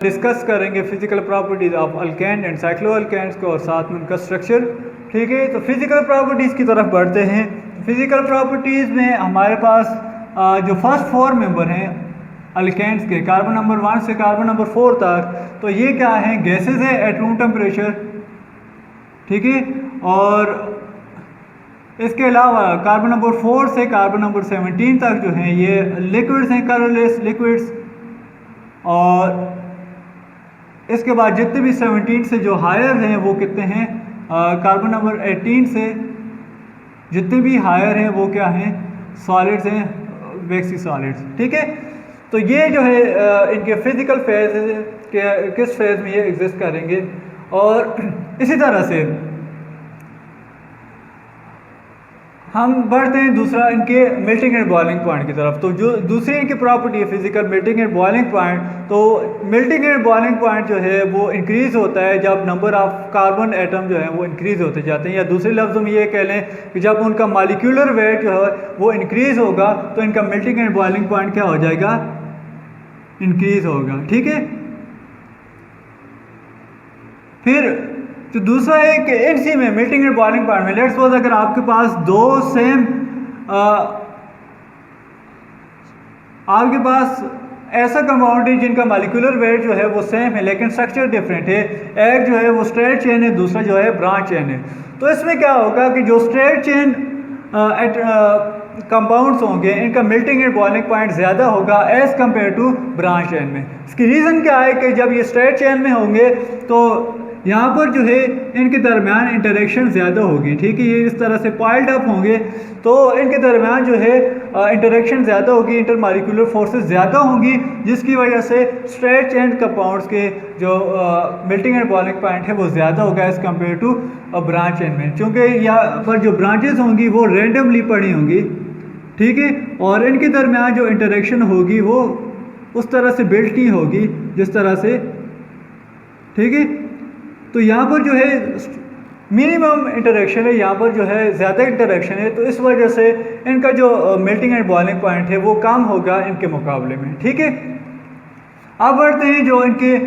Discuss करेंगे physical properties of alkane and cycloalkanes को और साथ में उनका स्ट्रक्चर। ठीक है, तो फिजिकल प्रॉपर्टीज़ की तरफ बढ़ते हैं। फिजिकल प्रॉपर्टीज़ में हमारे पास जो फर्स्ट 4 मेंबर हैं अल्केन्स के, कार्बन नंबर 1 से कार्बन नंबर 4 तक, तो ये क्या हैं, गैसेज हैं एट रूम टेम्परेचर। ठीक है, और इसके अलावा कार्बन नंबर 4 से कार्बन नंबर 17 तक जो हैं ये लिक्विड्स हैं, कलरलेस लिक्विड्स। और इसके बाद जितने भी 17 से जो हायर हैं वो कितने हैं, कार्बन नंबर 18 से जितने भी हायर हैं वो क्या हैं, सॉलिड्स हैं, वैक्सी सॉलिड्स। ठीक है, तो ये जो है इनके फिजिकल फेज के किस फेज में ये एग्जिस्ट करेंगे। और इसी तरह से हम बढ़ते हैं दूसरा इनके मेल्टिंग एंड बॉइलिंग पॉइंट की तरफ। तो जो दूसरी इनकी प्रॉपर्टी है physical melting and boiling point, तो मेल्टिंग एंड बॉइलिंग पॉइंट जो है वो इंक्रीज़ होता है जब नंबर ऑफ कार्बन एटम जो है वो इंक्रीज़ होते जाते हैं, या दूसरे लफ्ज़ों में ये कह लें कि जब उनका मॉलिक्यूलर वेट जो है वो इंक्रीज़ होगा तो इनका मेल्टिंग एंड बॉइलिंग पॉइंट क्या हो जाएगा, इंक्रीज़ होगा। ठीक है, फिर तो दूसरा है कि इनसी में मेल्टिंग एंड बॉइलिंग पॉइंट में लेट्स सपोज अगर आपके पास दो सेम आपके पास ऐसा कंपाउंड है जिनका मॉलिक्यूलर वेट जो है वो सेम है लेकिन स्ट्रक्चर डिफरेंट है, एक जो है वो स्ट्रेट चेन है, दूसरा जो है ब्रांच चेन है। तो इसमें क्या होगा कि जो स्ट्रेट चेन कंपाउंड्स होंगे इनका मेल्टिंग एंड बॉइलिंग पॉइंट ज़्यादा होगा as compare to branch chain में। इसकी रीज़न क्या है कि जब ये स्ट्रेट चेन में होंगे तो यहाँ पर जो है इनके दरमियान इंटरेक्शन ज़्यादा होगी। ठीक है, ये इस तरह से पाइल्ड अप होंगे तो इनके दरमियान जो है इंटरेक्शन ज़्यादा होगी, इंटरमॉलिक्यूलर फोर्सेस ज़्यादा होंगी, जिसकी वजह से स्ट्रेट चेन कंपाउंड्स के जो मेल्टिंग एंड बॉइलिंग पॉइंट है वो ज़्यादा होगा as compare to branch chain में, क्योंकि यहाँ पर जो ब्रांचेस होंगी वो रेंडमली पड़ी होंगी। ठीक है, और इनके दरमियान जो इंटरेक्शन होगी वो उस तरह से बिल्ट नहीं होगी जिस तरह से। ठीक है, तो यहाँ पर जो है मिनिमम इंटरेक्शन है, यहाँ पर जो है ज़्यादा इंटरेक्शन है, तो इस वजह से इनका जो मेल्टिंग एंड बॉइलिंग पॉइंट है वो कम होगा इनके मुकाबले में। ठीक है, अब बढ़ते हैं जो इनके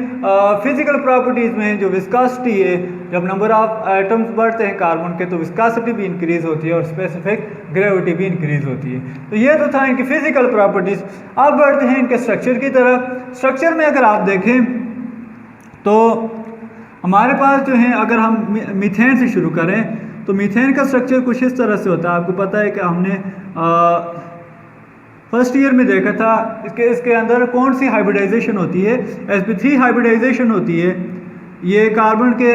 फिजिकल प्रॉपर्टीज़ में जो विस्कोसिटी है, जब नंबर ऑफ एटम्स बढ़ते हैं कार्बन के तो विस्कोसिटी भी इंक्रीज़ होती है और स्पेसिफिक ग्रेविटी भी इंक्रीज़ होती है। तो ये तो था इनकी फिजिकल प्रॉपर्टीज़। अब बढ़ते हैं इनके स्ट्रक्चर की तरफ। स्ट्रक्चर में अगर आप देखें तो हमारे पास जो है, अगर हम मीथेन से शुरू करें तो मीथेन का स्ट्रक्चर कुछ इस तरह से होता है। आपको पता है कि हमने फर्स्ट ईयर में देखा था इसके अंदर कौन सी हाइब्रिडाइजेशन होती है, sp3 हाइब्रिडाइजेशन होती है। ये कार्बन के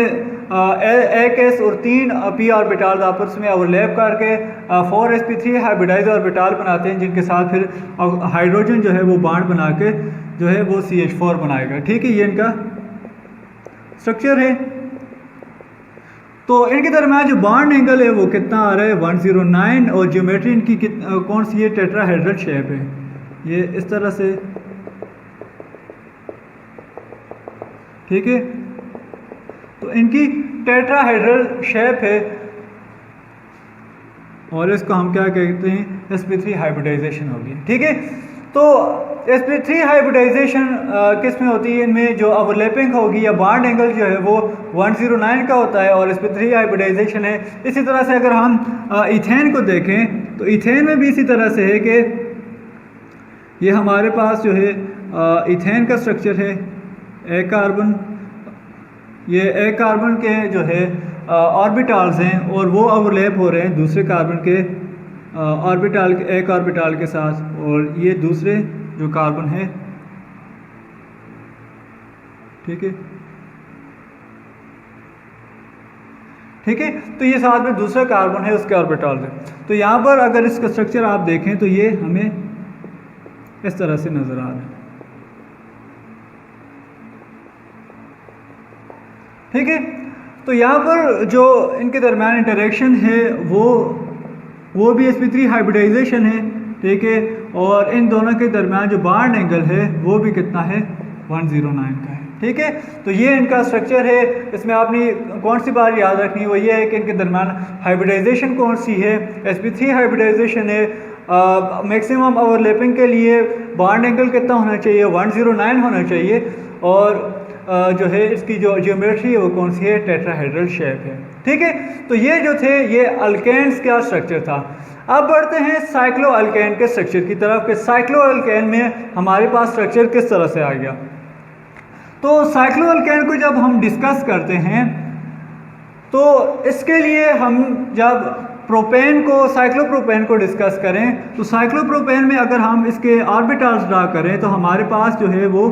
एक एस और 3 p ऑर्बिटल्स आपस में ओवरलैप करके 4 sp3 हाइब्रिडाइज ऑर्बिटल बनाते हैं, जिनके साथ फिर हाइड्रोजन जो है वो बॉन्ड बना के जो है वो CH4 बनाएगा। ठीक है, ये इनका स्ट्रक्चर है। तो इनके दरमियान जो बॉन्ड एंगल है वो कितना आ रहा है, 109, और ज्योमेट्री इनकी कौन सी है, टेट्राहेड्रल शेप है, ये इस तरह से। ठीक है, तो इनकी टेट्राहेड्रल शेप है और इसको हम क्या कहते हैं, sp3 हाइब्रिडाइजेशन होगी। ठीक है, तो sp3 हाइब्रिडाइजेशन किस में होती है, इनमें जो ओवरलैपिंग होगी या बॉन्ड एंगल जो है वो 109 का होता है और sp3 हाइब्रिडाइजेशन है। इसी तरह से अगर हम इथेन को देखें तो इथेन में भी इसी तरह से है कि ये हमारे पास जो है इथेन का स्ट्रक्चर है, एक कार्बन, ये एक कार्बन के जो है ऑर्बिटल्स हैं और वो ओवरलैप हो रहे हैं दूसरे कार्बन के ऑर्बिटल, एक ऑर्बिटल के साथ, और ये दूसरे जो कार्बन है। ठीक है, ठीक है, तो ये साथ में दूसरा कार्बन है उसके ऑर्बिटल है। तो यहाँ पर अगर इसका स्ट्रक्चर आप देखें तो ये हमें इस तरह से नजर आ रहा है। ठीक है, तो यहाँ पर जो इनके दरमियान इंटरेक्शन है वो भी sp3 हाइब्रिडाइजेशन है। ठीक है, और इन दोनों के दरमियान जो बॉन्ड एंगल है वो भी कितना है, 109 का है। ठीक है, तो ये इनका स्ट्रक्चर है। इसमें आपने कौन सी बात याद रखनी है, वो ये है कि इनके दरमियान हाइब्रिडाइजेशन कौन सी है, sp3 हाइब्रिडाइजेशन है। मैक्सिमम ओवरलैपिंग के लिए बॉन्ड एंगल कितना होना चाहिए, 109 होना चाहिए। और जो है इसकी जो ज्योमेट्री है वो कौन सी है, टेट्राहेड्रल शेप है। ठीक है, तो ये जो थे ये अल्केन्स का स्ट्रक्चर था। अब बढ़ते हैं साइक्लो अल्केन के स्ट्रक्चर की तरफ कि साइक्लो अल्केन में हमारे पास स्ट्रक्चर किस तरह से आ गया। तो साइक्लो अल्केन को जब हम डिस्कस करते हैं तो इसके लिए हम जब प्रोपेन को साइक्लोप्रोपेन को डिस्कस करें तो साइक्लोप्रोपेन में अगर हम इसके ऑर्बिटल्स ड्रा करें तो हमारे पास जो है वो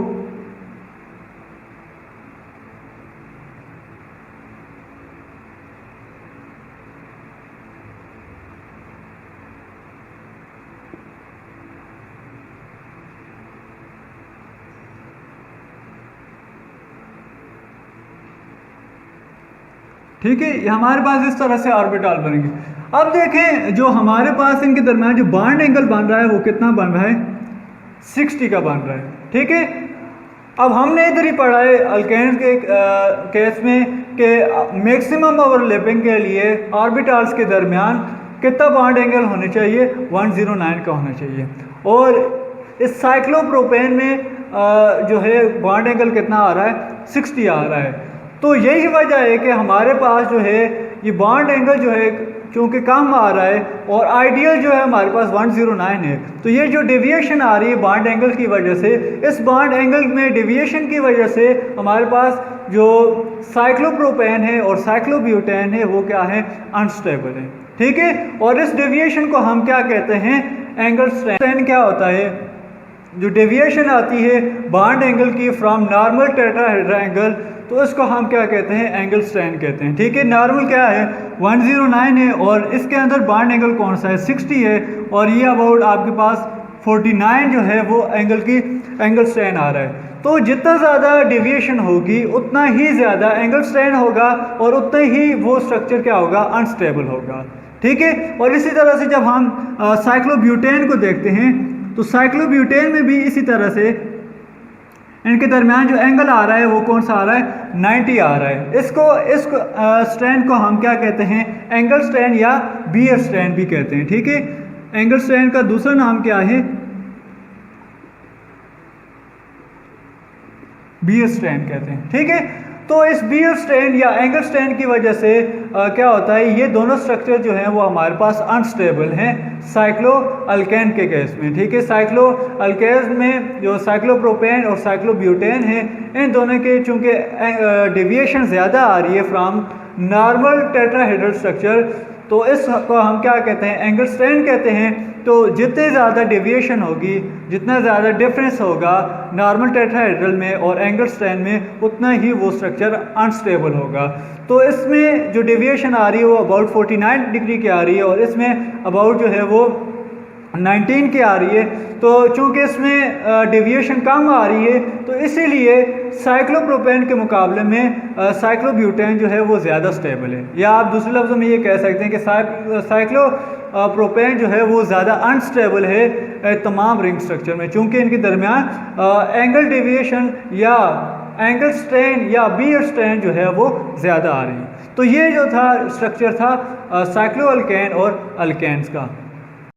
ठीक है, हमारे पास इस तरह से ऑर्बिटल बनेंगे। अब देखें जो हमारे पास इनके दरमियान जो बॉन्ड एंगल बन रहा है वो कितना बन रहा है, 60 का बन रहा है। ठीक है, अब हमने इधर ही पढ़ा है अल्केन के केस में कि मैक्सिमम ओवरलैपिंग के लिए ऑर्बिटल्स के दरमियान कितना बॉन्ड एंगल होने चाहिए, 109 का होना चाहिए। और इस साइक्लोप्रोपेन में जो है बॉन्ड एंगल कितना आ रहा है, 60 आ रहा है। तो यही वजह है कि हमारे पास जो है ये बॉन्ड एंगल जो है चूँकि कम आ रहा है और आइडियल जो है हमारे पास 109 है। तो ये जो डेविएशन आ रही है बॉन्ड एंगल की वजह से, इस बॉन्ड एंगल में डेविएशन की वजह से हमारे पास जो साइक्लोप्रोपेन है और साइक्लोब्यूटेन है वो क्या है, अनस्टेबल है। ठीक है, और इस डेविएशन को हम क्या कहते हैं, एंगल स्ट्रेन। क्या होता है, जो डेविएशन आती है बॉन्ड एंगल की फ्रॉम नॉर्मल टेट्राहेड्रल एंगल, तो इसको हम क्या कहते हैं, एंगल स्ट्रेन कहते हैं। ठीक है, नॉर्मल क्या है 109 है और इसके अंदर बॉन्ड एंगल कौन सा है, 60 है और ये अबाउट आपके पास 49 जो है वो एंगल स्ट्रेन आ रहा है। तो जितना ज़्यादा डेविएशन होगी उतना ही ज़्यादा एंगल स्ट्रेन होगा और उतना ही वो स्ट्रक्चर क्या होगा, अनस्टेबल होगा। ठीक है, और इसी तरह से जब हम साइक्लोब्यूटेन को देखते हैं तो साइक्लोब्यूटेन में भी इसी तरह से इनके दरमियान जो एंगल आ रहा है वो कौन सा आ रहा है, 90 आ रहा है। इस स्ट्रेन को हम क्या कहते हैं, एंगल स्ट्रेन या बीएफ स्ट्रेन भी कहते हैं। ठीक है, एंगल स्ट्रेन का दूसरा नाम क्या है, बीएफ स्ट्रेन कहते हैं। ठीक है, तो इस बीएफ स्ट्रेन या एंगल स्ट्रेन की वजह से क्या होता है, ये दोनों स्ट्रक्चर जो हैं वो हमारे पास अनस्टेबल हैं साइक्लो अल्केन के केस में। ठीक है, साइक्लो अल्केन में जो साइक्लोप्रोपेन और साइक्लोब्यूटेन है, इन दोनों के चूँकि डेविएशन ज़्यादा आ रही है फ्रॉम नॉर्मल टेट्राहेड्रल स्ट्रक्चर, तो इसको हम क्या कहते हैं, एंगल स्ट्रेन कहते हैं। तो जितने ज़्यादा डेविएशन होगी, जितना ज़्यादा डिफरेंस होगा नॉर्मल टेट्राहेड्रल में और एंगल स्ट्रेन में, उतना ही वो स्ट्रक्चर अनस्टेबल होगा। तो इसमें जो डेविएशन आ रही है वो अबाउट 49 डिग्री की आ रही है और इसमें अबाउट जो है वो 19 की आ रही है। तो चूँकि इसमें डेविएशन कम आ रही है तो इसीलिए साइक्लोप्रोपेन के मुकाबले में साइक्लोब्यूटेन जो है वो ज़्यादा स्टेबल है। या आप दूसरे लफ्ज़ों में ये कह सकते हैं कि साइक्लोप्रोपेन जो है वो ज़्यादा अनस्टेबल है तमाम रिंग स्ट्रक्चर में, चूँकि इनके दरमियान एंगल डेविएशन या एंगल स्ट्रेन या बीएफ स्ट्रेन जो है वो ज़्यादा आ रही है। तो ये जो था स्ट्रक्चर था साइक्लो अल्केन और अल्केन्स का।